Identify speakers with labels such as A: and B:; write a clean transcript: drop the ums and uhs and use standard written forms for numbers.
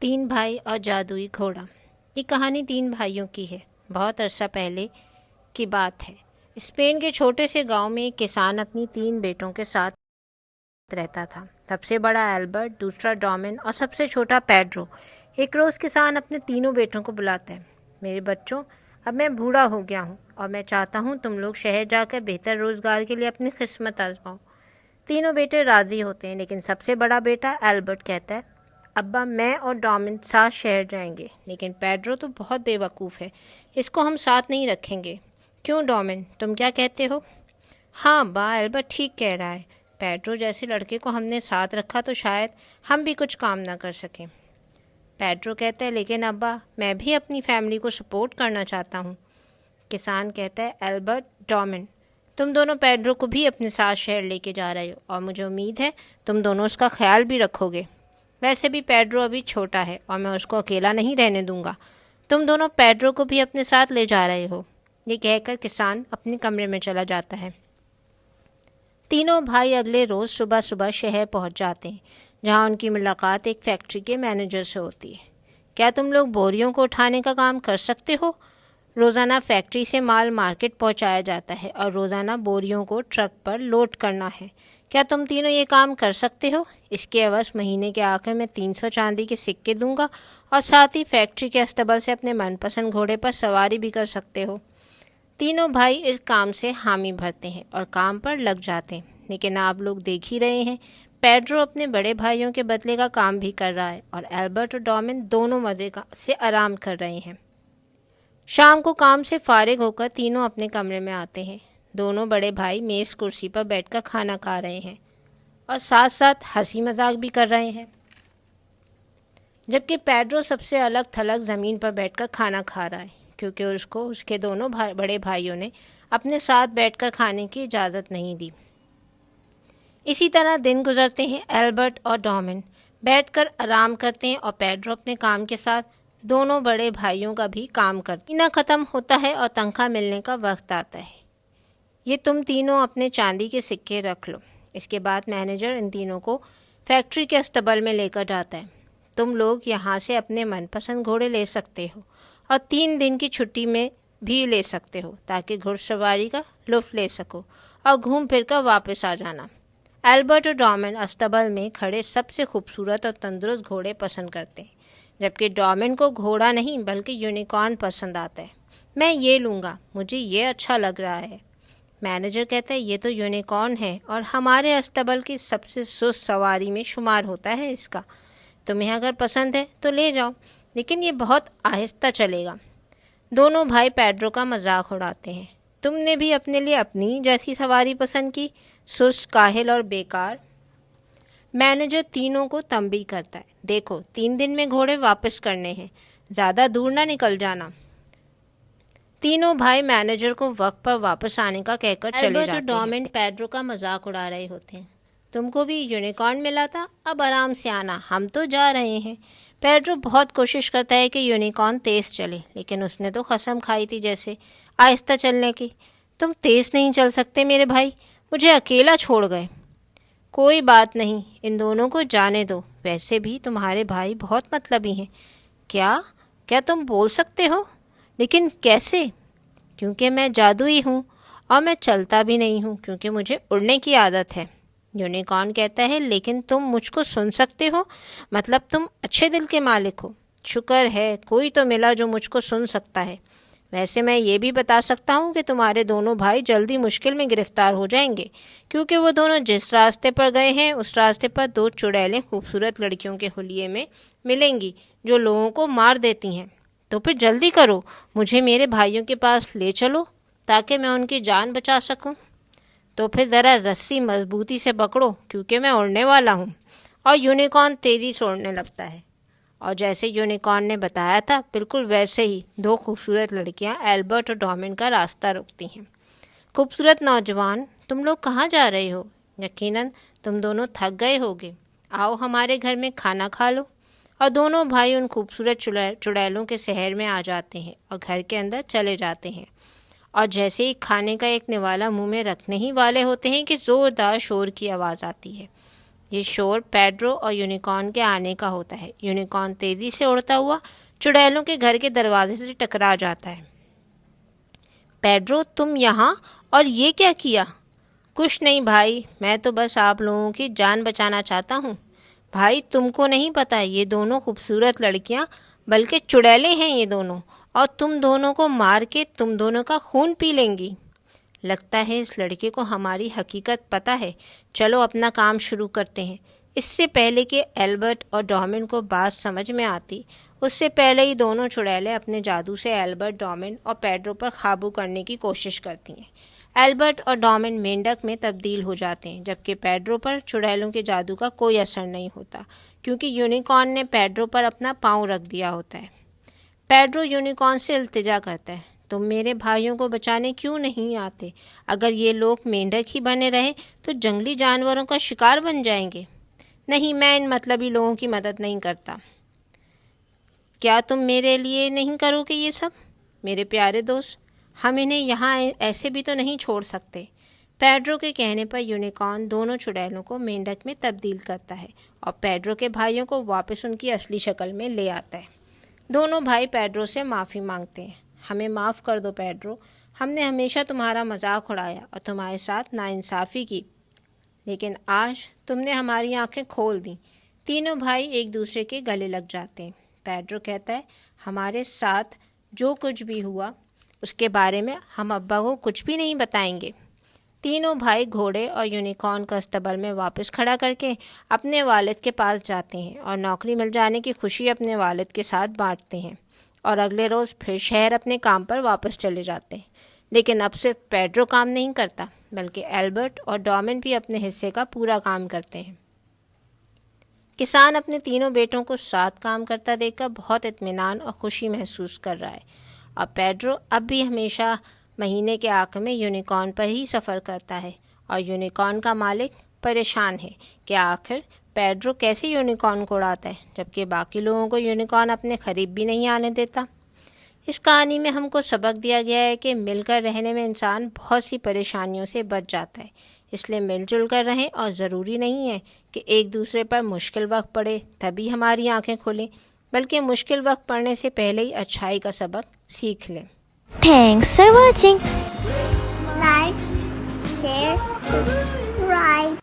A: तीन भाई और जादुई घोड़ा। ये कहानी तीन भाइयों की है। बहुत अरसा पहले की बात है। स्पेन के छोटे से गांव में एक किसान अपनी तीन बेटों के साथ रहता था। सबसे बड़ा एल्बर्ट, दूसरा डोमिन और सबसे छोटा पेड्रो। एक रोज़ किसान अपने तीनों बेटों को बुलाता है। मेरे बच्चों, अब मैं बूढ़ा हो गया हूँ और मैं चाहता हूँ तुम लोग शहर जाकर बेहतर रोज़गार के लिए अपनी किस्मत आजमाओ। तीनों बेटे राज़ी होते हैं, लेकिन सबसे बड़ा बेटा एल्बर्ट कहता है, अब्बा मैं और डोमिन साथ शहर जाएंगे। लेकिन पेड्रो तो बहुत बेवकूफ़ है, इसको हम साथ नहीं रखेंगे। क्यों डोमिन, तुम क्या कहते हो? हाँ अब्बा, एल्बर्ट ठीक कह रहा है। पेड्रो जैसे लड़के को हमने साथ रखा तो शायद हम भी कुछ काम ना कर सकें। पेड्रो कहता है, लेकिन अब्बा मैं भी अपनी फैमिली को सपोर्ट करना चाहता हूँ। किसान कहता है, एल्बर्ट, डोमिन, तुम दोनों पेड्रो को भी अपने साथ शहर लेके जा रहे हो और मुझे उम्मीद है तुम दोनों उसका ख्याल भी रखोगे। वैसे भी पेड्रो अभी छोटा है और मैं उसको अकेला नहीं रहने दूंगा। तुम दोनों पेड्रो को भी अपने साथ ले जा रहे हो। ये कहकर किसान अपने कमरे में चला जाता है। तीनों भाई अगले रोज़ सुबह सुबह शहर पहुंच जाते हैं, जहां उनकी मुलाकात एक फैक्ट्री के मैनेजर से होती है। क्या तुम लोग बोरियों को उठाने का काम कर सकते हो? रोज़ाना फैक्ट्री से माल मार्केट पहुंचाया जाता है और रोज़ाना बोरियों को ट्रक पर लोड करना है। क्या तुम तीनों ये काम कर सकते हो? इसके एवज महीने के आखिर में 300 चांदी के सिक्के दूंगा और साथ ही फैक्ट्री के अस्तबल से अपने मनपसंद घोड़े पर सवारी भी कर सकते हो। तीनों भाई इस काम से हामी भरते हैं और काम पर लग जाते हैं। लेकिन आप लोग देख ही रहे हैं, पेड्रो अपने बड़े भाइयों के बदले का काम भी कर रहा है और एल्बर्ट और डोमिन दोनों मज़े से आराम कर रहे हैं। शाम को काम से फारिग होकर तीनों अपने कमरे में आते हैं। दोनों बड़े भाई मेज कुर्सी पर बैठकर खाना खा रहे हैं और साथ साथ हंसी मजाक भी कर रहे हैं, जबकि पेड्रो सबसे अलग थलग ज़मीन पर बैठकर खाना खा रहा है, क्योंकि उसको उसके दोनों बड़े भाइयों ने अपने साथ बैठकर खाने की इजाज़त नहीं दी। इसी तरह दिन गुजरते हैं। एल्बर्ट और डोमिन बैठकर आराम करते हैं और पेड्रो अपने काम के साथ दोनों बड़े भाइयों का भी काम करते हैं। महीना ख़त्म होता है और तनख्वाह मिलने का वक्त आता है। ये तुम तीनों अपने चांदी के सिक्के रख लो। इसके बाद मैनेजर इन तीनों को फैक्ट्री के अस्तबल में लेकर जाता है। तुम लोग यहाँ से अपने मनपसंद घोड़े ले सकते हो और 3 दिन की छुट्टी में भी ले सकते हो, ताकि घुड़सवारी का लुत्फ़ ले सको और घूम फिर कर वापस आ जाना। एल्बर्ट और डोमिन अस्तबल में खड़े सबसे खूबसूरत और तंदुरुस्त घोड़े पसंद करते हैं, जबकि डोमिन को घोड़ा नहीं बल्कि यूनिकॉर्न पसंद आता है। मैं ये लूँगा, मुझे ये अच्छा लग रहा है। मैनेजर कहता है, ये तो यूनिकॉर्न है और हमारे अस्तबल की सबसे सुस्त सवारी में शुमार होता है इसका। तुम्हें अगर पसंद है तो ले जाओ, लेकिन ये बहुत आहिस्ता चलेगा। दोनों भाई पेड्रो का मजाक उड़ाते हैं। तुमने भी अपने लिए अपनी जैसी सवारी पसंद की, सुस्त, काहिल और बेकार। मैनेजर तीनों को तंबीह करता है, देखो 3 दिन में घोड़े वापस करने हैं, ज़्यादा दूर ना निकल जाना। तीनों भाई मैनेजर को वक्त पर वापस आने का कहकर चले जाते हैं। एल्बर्ट और डोमिन पेड्रो का मजाक उड़ा रहे होते हैं। तुमको भी यूनिकॉर्न मिला था, अब आराम से आना, हम तो जा रहे हैं। पेड्रो बहुत कोशिश करता है कि यूनिकॉर्न तेज़ चले, लेकिन उसने तो कसम खाई थी जैसे आहिस्ता चलने की। तुम तेज़ नहीं चल सकते मेरे भाई, मुझे अकेला छोड़ गए। कोई बात नहीं, इन दोनों को जाने दो, वैसे भी तुम्हारे भाई बहुत मतलबी हैं। क्या क्या तुम बोल सकते हो? लेकिन कैसे? क्योंकि मैं जादुई हूँ और मैं चलता भी नहीं हूँ, क्योंकि मुझे उड़ने की आदत है। यूनिकॉर्न कहता है, लेकिन तुम मुझको सुन सकते हो, मतलब तुम अच्छे दिल के मालिक हो। शुक्र है कोई तो मिला जो मुझको सुन सकता है। वैसे मैं ये भी बता सकता हूँ कि तुम्हारे दोनों भाई जल्दी मुश्किल में गिरफ्तार हो जाएंगे, क्योंकि वो दोनों जिस रास्ते पर गए हैं उस रास्ते पर 2 चुड़ैलें खूबसूरत लड़कियों के हुलिये में मिलेंगी जो लोगों को मार देती हैं। तो फिर जल्दी करो, मुझे मेरे भाइयों के पास ले चलो ताकि मैं उनकी जान बचा सकूं। तो फिर ज़रा रस्सी मजबूती से पकड़ो, क्योंकि मैं उड़ने वाला हूँ। और यूनिकॉर्न तेज़ी से उड़ने लगता है, और जैसे यूनिकॉर्न ने बताया था बिल्कुल वैसे ही 2 खूबसूरत लड़कियाँ एल्बर्ट और डोमिन का रास्ता रोकती हैं। खूबसूरत नौजवान, तुम लोग कहाँ जा रहे हो? यकीनन तुम दोनों थक गए होगे, आओ हमारे घर में खाना खा लो। और दोनों भाई उन खूबसूरत चुड़ैलों के शहर में आ जाते हैं और घर के अंदर चले जाते हैं। और जैसे ही खाने का एक निवाला मुंह में रखने ही वाले होते हैं कि ज़ोरदार शोर की आवाज़ आती है। یہ شور پیڈرو اور یونیکارن کے آنے کا ہوتا ہے۔ یونیکارن تیزی سے اڑتا ہوا چڑیلوں کے گھر کے دروازے سے ٹکرا جاتا ہے۔ پیڈرو، تم یہاں، اور یہ کیا کیا؟ کچھ نہیں بھائی، میں تو بس آپ لوگوں کی جان بچانا چاہتا ہوں۔ بھائی، تم کو نہیں پتہ یہ دونوں خوبصورت لڑکیاں بلکہ چڑیلیں ہیں یہ دونوں، اور تم دونوں کو مار کے تم دونوں کا خون پی لیں گی۔ لگتا ہے اس لڑکے کو ہماری حقیقت پتہ ہے۔ چلو اپنا کام شروع کرتے ہیں۔ اس سے پہلے کہ ایلبرٹ اور ڈومن کو بات سمجھ میں آتی، اس سے پہلے ہی دونوں چڑیلیں اپنے جادو سے ایلبرٹ، ڈومن اور پیڈرو پر قابو کرنے کی کوشش کرتی ہیں۔ ایلبرٹ اور ڈومن مینڈک میں تبدیل ہو جاتے ہیں، جبکہ پیڈرو پر چڑیلوں کے جادو کا کوئی اثر نہیں ہوتا، کیونکہ یونیکارن نے پیڈرو پر اپنا پاؤں رکھ دیا ہوتا ہے۔ پیڈرو یونیکارن سے التجا کرتا ہے، تم میرے بھائیوں کو بچانے کیوں نہیں آتے؟ اگر یہ لوگ مینڈک ہی بنے رہے تو جنگلی جانوروں کا شکار بن جائیں گے۔ نہیں، میں ان مطلبی لوگوں کی مدد نہیں کرتا۔ کیا تم میرے لیے نہیں کرو گے یہ سب؟ میرے پیارے دوست، ہم انہیں یہاں ایسے بھی تو نہیں چھوڑ سکتے۔ پیڈرو کے کہنے پر یونیکارن دونوں چڑیلوں کو مینڈک میں تبدیل کرتا ہے اور پیڈرو کے بھائیوں کو واپس ان کی اصلی شکل میں لے آتا ہے۔ دونوں بھائی پیڈرو سے معافی مانگتے ہیں۔ ہمیں معاف کر دو پیڈرو، ہم نے ہمیشہ تمہارا مذاق اڑایا اور تمہارے ساتھ ناانصافی کی، لیکن آج تم نے ہماری آنکھیں کھول دیں۔ تینوں بھائی ایک دوسرے کے گلے لگ جاتے ہیں۔ پیڈرو کہتا ہے، ہمارے ساتھ جو کچھ بھی ہوا اس کے بارے میں ہم ابا کو کچھ بھی نہیں بتائیں گے۔ تینوں بھائی گھوڑے اور یونیکارن کا استبل میں واپس کھڑا کر کے اپنے والد کے پاس جاتے ہیں اور نوکری مل جانے کی خوشی اپنے والد کے ساتھ بانٹتے ہیں، اور اگلے روز پھر شہر اپنے کام پر واپس چلے جاتے ہیں۔ لیکن اب صرف پیڈرو کام نہیں کرتا، بلکہ ایلبرٹ اور ڈومن بھی اپنے حصے کا پورا کام کرتے ہیں۔ کسان اپنے تینوں بیٹوں کو ساتھ کام کرتا دیکھ کر بہت اطمینان اور خوشی محسوس کر رہا ہے، اور پیڈرو اب بھی ہمیشہ مہینے کے آخر میں یونیکارن پر ہی سفر کرتا ہے، اور یونیکارن کا مالک پریشان ہے کہ آخر پیڈرو کیسے یونیکارن کو اڑاتا ہے جبکہ باقی لوگوں کو یونیکارن اپنے قریب بھی نہیں آنے دیتا۔ اس کہانی میں ہم کو سبق دیا گیا ہے کہ مل کر رہنے میں انسان بہت سی پریشانیوں سے بچ جاتا ہے، اس لیے مل جل کر رہیں، اور ضروری نہیں ہے کہ ایک دوسرے پر مشکل وقت پڑے تبھی ہماری آنکھیں کھلیں، بلکہ مشکل وقت پڑنے سے پہلے ہی اچھائی کا سبق سیکھ لیں۔
B: Thanks for watching. Like, share, subscribe.